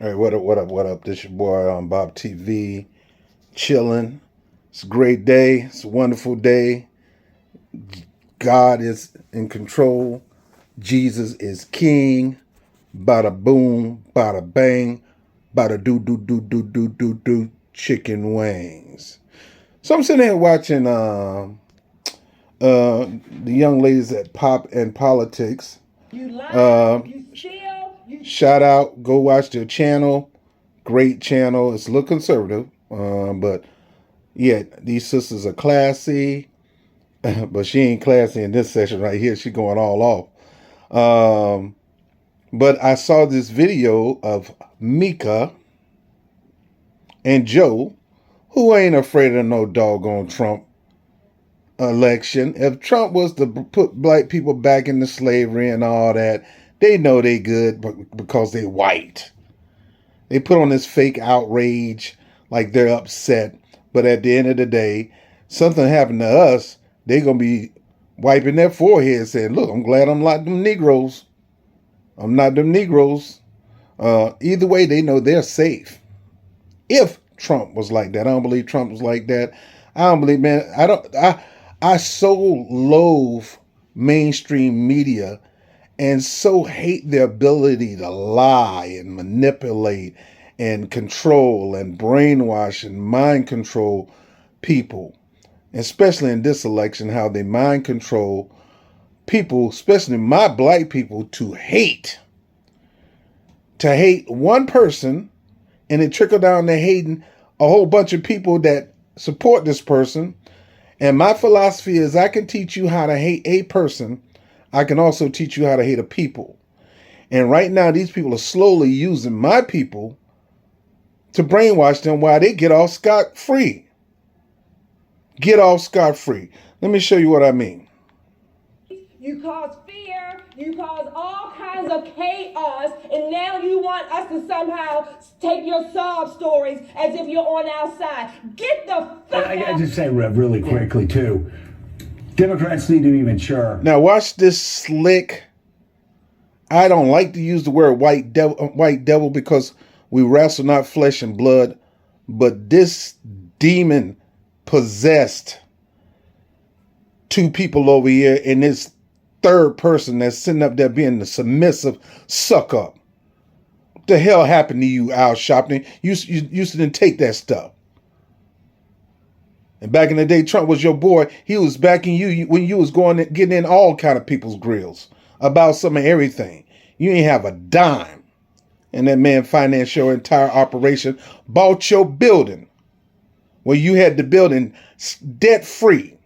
All right, what up, what up, what up? This your boy on Bob TV, chilling. It's a great day. It's a wonderful day. God is in control. Jesus is king. Bada boom, bada bang, bada do do do do do do do chicken wings. So I'm sitting here watching the young ladies at Pop and Politics. You lie, you steal, you Shout out, go watch their channel. Great channel. It's a little conservative, but yeah, these sisters are classy. But she ain't classy in this session right here. She going all off. But I saw this video of Mika and Joe, who ain't afraid of no doggone Trump election. If Trump was to put black people back into slavery and all that, they know they good because they white. They put on this fake outrage like they're upset. But at the end of the day, something happened to us, they going to be wiping their forehead saying, look, I'm glad I'm not them Negroes. I'm not them Negroes. Either way, they know they're safe. If Trump was like that. I don't believe Trump was like that. I don't believe, man, I so loathe mainstream media and so hate their ability to lie and manipulate and control and brainwash and mind control people, especially in this election, how they mind control people, especially my black people, to hate one person, and it trickle down to hating a whole bunch of people that support this person. And my philosophy is I can teach you how to hate a person. I can also teach you how to hate a people. And right now, these people are slowly using my people to brainwash them while they get off scot-free. Get off scot-free. Let me show you what I mean. you cause fear, you cause all kinds of chaos, and now you want us to somehow take your sob stories as if you're on our side. Get the fuck I out. just say, Rev, really quickly, too. Democrats need to be mature. Now watch this slick. I don't like to use the word white devil because we wrestle not flesh and blood, but this demon possessed two people over here, and this third person that's sitting up there being the submissive suck up. What the hell happened to you, Al Sharpton? You didn't take that stuff. And back in the day, Trump was your boy. He was backing you when you was getting in all kind of people's grills about some of everything. You ain't have a dime. And that man financed your entire operation, bought your building where you had the building debt free.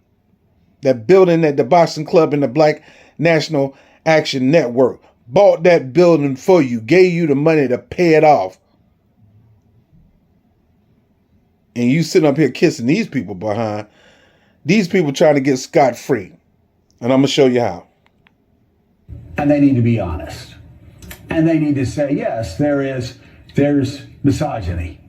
That building at the Boston Club and the Black National Action Network bought that building for you, gave you the money to pay it off. And you sitting up here kissing these people behind. These people trying to get scot-free. And I'm going to show you how. And they need to be honest. And they need to say, yes, there's misogyny.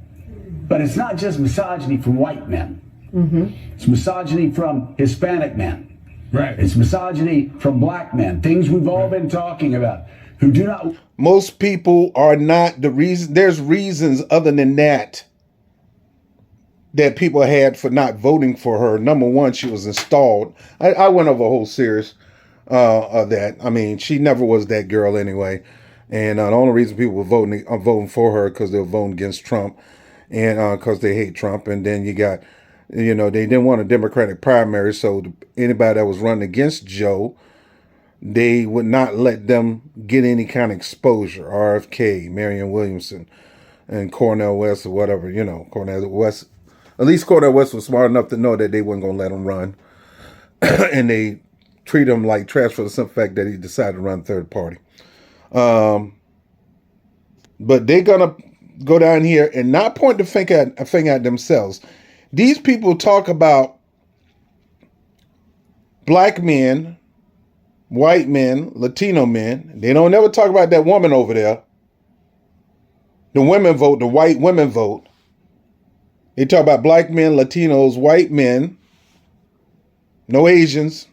But it's not just misogyny from white men. Mm-hmm. It's misogyny from Hispanic men. Right. It's misogyny from black men. Things we've all been talking about. Who do not... Most people are not the reason. There's reasons other than that people had for not voting for her. Number one, she was installed. I went over a whole series of that. I mean, she never was that girl anyway. And the only reason people were voting for her because they were voting against Trump and because they hate Trump. And then you got, they didn't want a Democratic primary. So anybody that was running against Joe, they would not let them get any kind of exposure. RFK, Marianne Williamson, and Cornel West or whatever, Cornel West. At least Cornel West was smart enough to know that they weren't going to let him run. And they treat him like trash for the simple fact that he decided to run third party. But they're going to go down here and not point the finger at themselves. These people talk about black men, white men, Latino men. They don't ever talk about that woman over there. The women vote, the white women vote. They talk about black men, Latinos, white men, no Asians,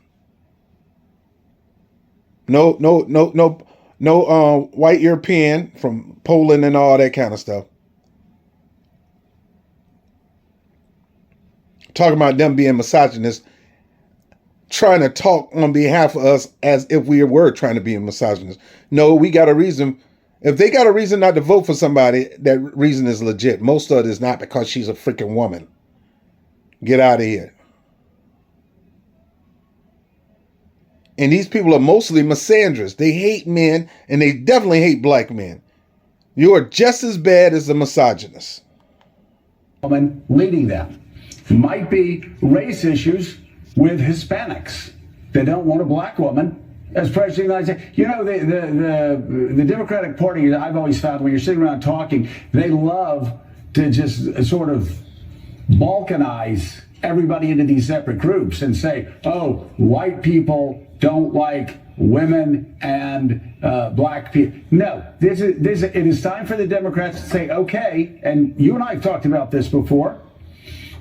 no No white European from Poland and all that kind of stuff. Talking about them being misogynist, trying to talk on behalf of us as if we were trying to be a misogynist. No, we got a reason. If they got a reason not to vote for somebody, that reason is legit. Most of it is not because she's a freaking woman. Get out of here. And these people are mostly misandrous. They hate men, and they definitely hate black men. You are just as bad as a misogynist. Woman leading them. Might be race issues with Hispanics. They don't want a black woman as president. You know, the Democratic Party, I've always found when you're sitting around talking, they love to just sort of balkanize everybody into these separate groups and say, oh, white people don't like women and black people. No, it is time for the Democrats to say, okay, and you and I have talked about this before,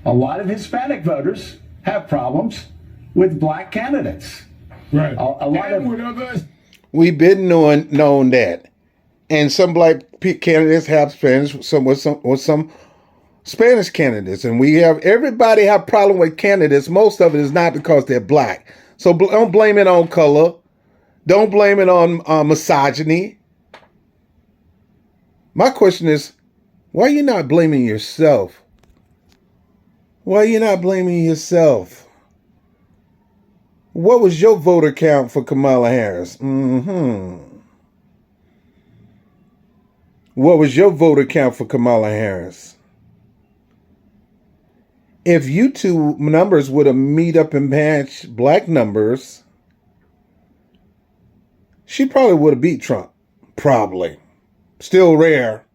a lot of Hispanic voters have problems with black candidates. Right. A lot and of with others. We've been known that. And some black candidates have Spanish, with some Spanish candidates. And everybody have problem with candidates. Most of it is not because they're black. So don't blame it on color. Don't blame it on misogyny. My question is, why are you not blaming yourself? Why are you not blaming yourself? What was your voter count for Kamala Harris? What was your voter count for Kamala Harris? If you two numbers would have meet up and match black numbers, she probably would have beat Trump. Probably. Still rare.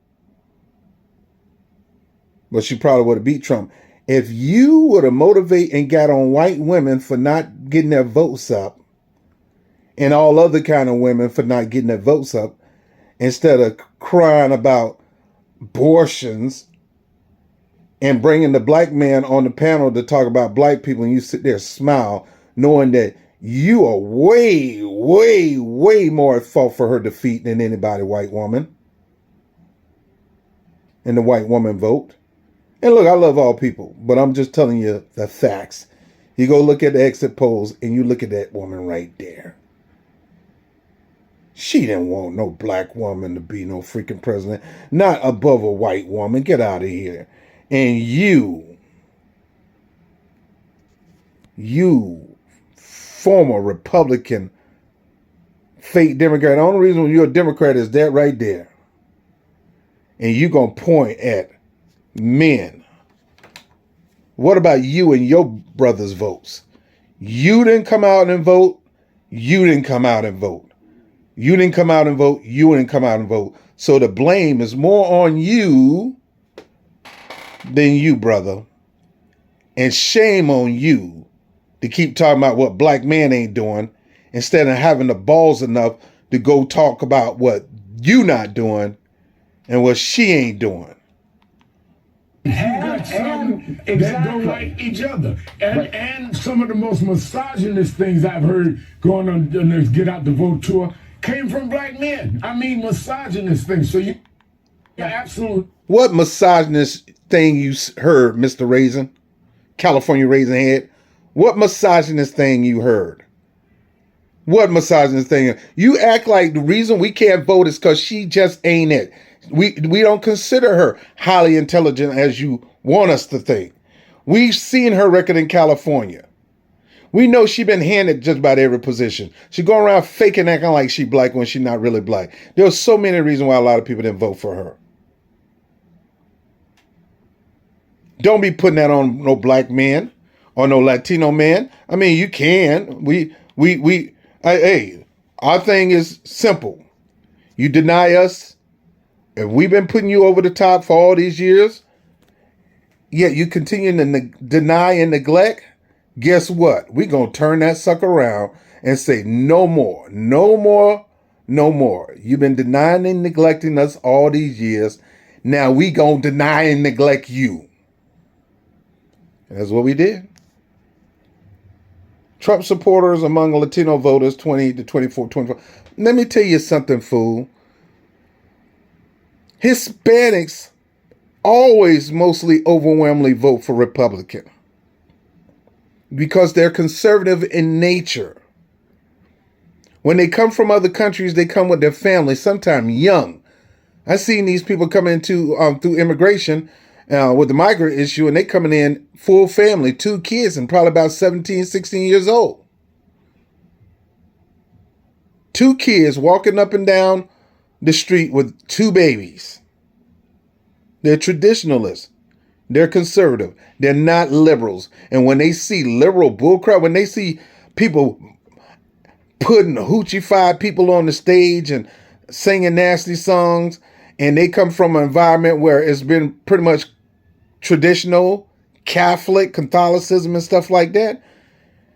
But she probably would have beat Trump. If you would have motivated and got on white women for not getting their votes up, and all other kind of women for not getting their votes up, instead of crying about abortions and bringing the black man on the panel to talk about black people, and you sit there smile, knowing that you are way, way, way more at fault for her defeat than anybody white woman. And the white woman vote. And look, I love all people, but I'm just telling you the facts. You go look at the exit polls and you look at that woman right there. She didn't want no black woman to be no freaking president. Not above a white woman. Get out of here. And you former Republican, fake Democrat. The only reason you're a Democrat is that right there. And you gonna point at men. What about you and your brother's votes? You didn't come out and vote. You didn't come out and vote. You didn't come out and vote. You didn't come out and vote. So the blame is more on you than you, brother. And shame on you to keep talking about what black men ain't doing instead of having the balls enough to go talk about what you not doing and what she ain't doing. Got some that don't like each other. And some of the most misogynist things I've heard going on the Get Out the Vote tour came from black men. I mean, misogynist things. So you're absolutely. What misogynist thing you heard, Mr. Raisin? California Raisin Head? What misogynist thing you heard? What misogynist thing? You act like the reason we can't vote is because she just ain't it. We don't consider her highly intelligent as you want us to think. We've seen her record in California. We know she been handed just about every position. She going around faking acting like she black when she not really black. There's so many reasons why a lot of people didn't vote for her. Don't be putting that on no black man or no Latino man. I mean, you can. Hey, our thing is simple. You deny us. If we've been putting you over the top for all these years, yet you continue to deny and neglect, guess what? We're going to turn that sucker around and say, no more, no more, no more. You've been denying and neglecting us all these years. Now we going to deny and neglect you. And that's what we did. Trump supporters among Latino voters, 20 to 24, 24. Let me tell you something, fool. Hispanics always mostly overwhelmingly vote for Republican because they're conservative in nature. When they come from other countries, they come with their families, sometimes young. I've seen these people come into through immigration with the migrant issue, and they coming in full family, 2 kids, and probably about 17, 16 years old. 2 kids walking up and down the street with 2 babies. They're traditionalists. They're conservative. They're not liberals. And when they see liberal bullcrap, when they see people putting hoochie-fied people on the stage and singing nasty songs, and they come from an environment where it's been pretty much traditional, Catholicism and stuff like that,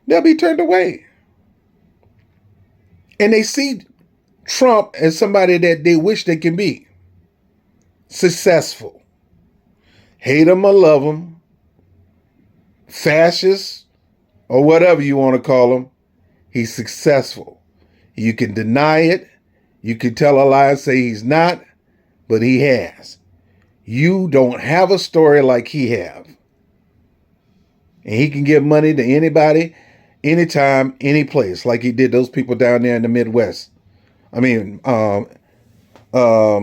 they'll be turned away. And they see Trump as somebody that they wish they can be. Successful. Hate him or love him. Fascist or whatever you want to call him. He's successful. You can deny it. You can tell a lie and say he's not, but he has. You don't have a story like he have. And he can give money to anybody, anytime, any place, like he did those people down there in the Midwest. I mean,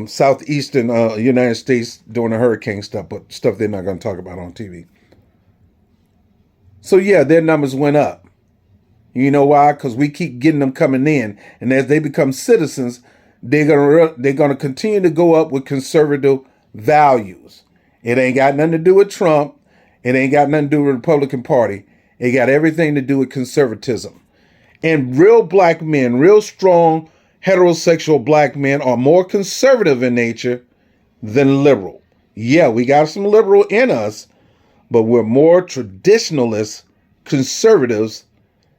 southeastern United States during the hurricane stuff, but stuff they're not going to talk about on TV. So yeah, their numbers went up. You know why? Because we keep getting them coming in, and as they become citizens, they're gonna continue to go up with conservative values. It ain't got nothing to do with Trump. It ain't got nothing to do with the Republican Party. It got everything to do with conservatism. And real black men, real strong heterosexual black men, are more conservative in nature than liberal. Yeah, we got some liberal in us, but we're more traditionalist conservatives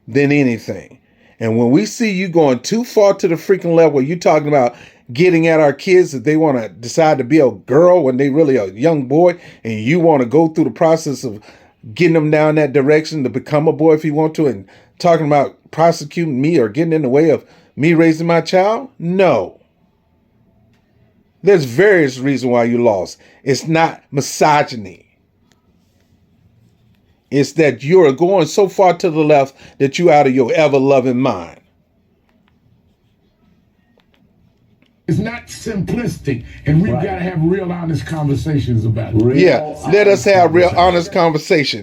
than anything. And when we see you going too far to the freaking left where you're talking about getting at our kids that they want to decide to be a girl when they really a young boy, and you want to go through the process of getting them down that direction to become a boy if you want to, and talking about prosecuting me or getting in the way of me raising my child? No. There's various reasons why you lost. It's not misogyny. It's that you're going so far to the left that you're out of your ever-loving mind. It's not simplistic, and we've got to have real honest conversations about it. Yeah, let us have real honest conversation.